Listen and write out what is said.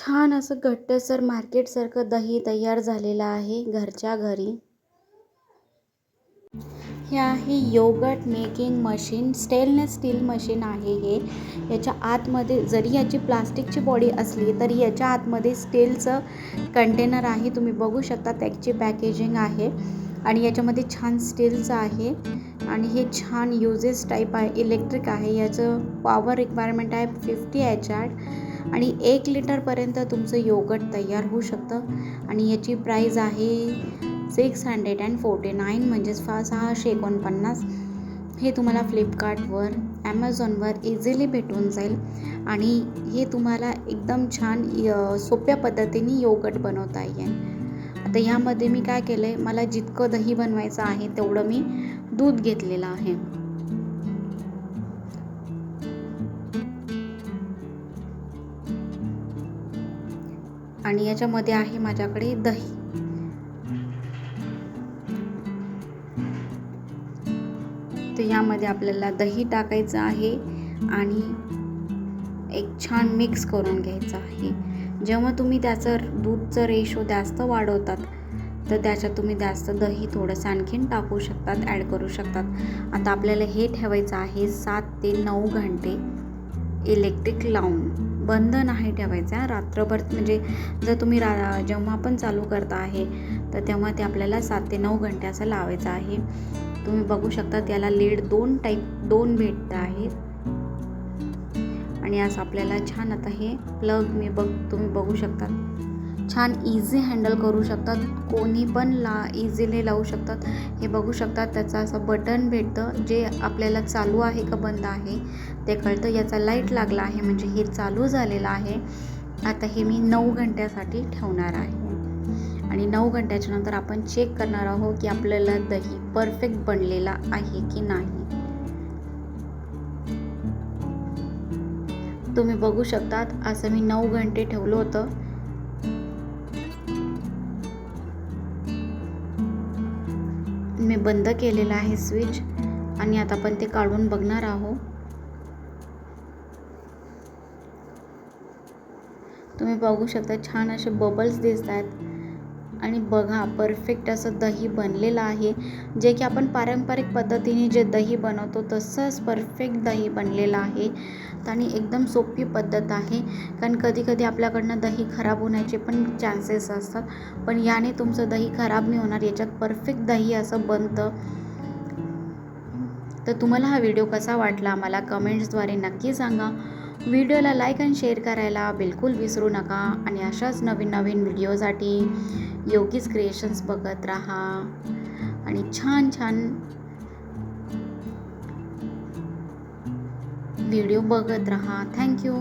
छान असं घट्टसर मार्केटसारखं दही तयार झालेलं आहे घरच्या घरी. हे आहे yogurt making machine. Stainless steel machine आहे हे. याच्या आतमध्ये जरी याची प्लास्टिकची बॉडी असली तरी याच्या आतमध्ये स्टीलचं कंटेनर आहे. तुम्ही बघू शकता त्याची पॅकेजिंग आहे आणि याच्यामध्ये छान स्टीलचं आहे आणि हे छान युजेस टाईप आहे. इलेक्ट्रिक आहे. याचं पॉवर रिक्वायरमेंट आहे 50 H आणि 1 लिटरपर्यंत तुमचं योगर्ट तयार होऊ शकतं आणि याची प्राईज आहे 649 म्हणजेच 649. हे तुम्हाला फ्लिपकार्टवर ॲमेझॉनवर इझिली भेटून जाईल आणि हे तुम्हाला एकदम छान सोप्या पद्धतीने योगर्ट बनवता येईल. आता ह्यामध्ये मी काय केलं आहे, मला जितकं दही बनवायचं आहे तेवढं मी दूध घेतलेलं आहे. आणि याच्यामध्ये आहे माझ्याकडे दही. तर यामध्ये आपल्याला दही टाकायचं आहे आणि एक छान मिक्स करून घ्यायचं आहे. जेव्हा तुम्ही त्याचं दूधचं रेशो जास्त वाढवतात तर त्याच्यात तुम्ही जास्त दही थोडंसं आणखीन टाकू शकतात, ॲड करू शकतात. आता आपल्याला हे ठेवायचं आहे 7 ते 9 घंटे इलेक्ट्रिक लावून. बंद नाही ठेवायचं रात्रभर. म्हणजे जर तुम्ही जेव्हा आपण चालू करता आहे तर तेव्हा ते आपल्याला 7 ते 9 घंटे असं लावायचं आहे. तुम्ही बघू शकता त्याला लीड 2 भेटत आहेत आणि असं आपल्याला छान. आता हे प्लग तुम्ही बघू शकता छान इझी हँडल करू शकतात. कोणी पण इझिली लावू शकतात. हे बघू शकतात त्याचं असं बटन भेटतं जे आपल्याला चालू आहे का बंद आहे ते कळतं. याचा लाईट लागला आहे म्हणजे हे चालू झालेलं आहे. आता हे मी 9 घंट्यासाठी ठेवणार आहे आणि 9 घंट्याच्या नंतर आपण चेक करणार आहोत की आपल्याला दही परफेक्ट बनलेला आहे की नाही. तुम्ही बघू शकतात असं मी 9 घंटे ठेवलं होतं. मी बंद केलेलं आहे स्विच आणि आता आपण ते काढून बघणार आहोत. तुम्ही बघू शकता छान असे बबल्स दिसत आहेत आणि बघा परफेक्ट असं दही बनलेलं आहे. जे की आपण पारंपरिक पद्धतीने जे दही बनवतो तसंच परफेक्ट दही बनलेलं आहे आणि एकदम सोपी पद्धत आहे. कारण कधी आपल्याकडनं दही खराब होण्याचे पण चान्सेस असतात, पण याने तुमचं दही खराब नाही होणार. याच्यात परफेक्ट दही असं बनतं. तर तुम्हाला हा व्हिडिओ कसा वाटला मला कमेंट्सद्वारे नक्की सांगा. व्हिडिओला लाईक आणि शेअर करायला बिलकुल विसरू नका आणि अशाच नवीन व्हिडिओसाठी योगीज क्रिएशन्स बघत राहा आणि छान व्हिडिओ बघत राहा. थँक्यू.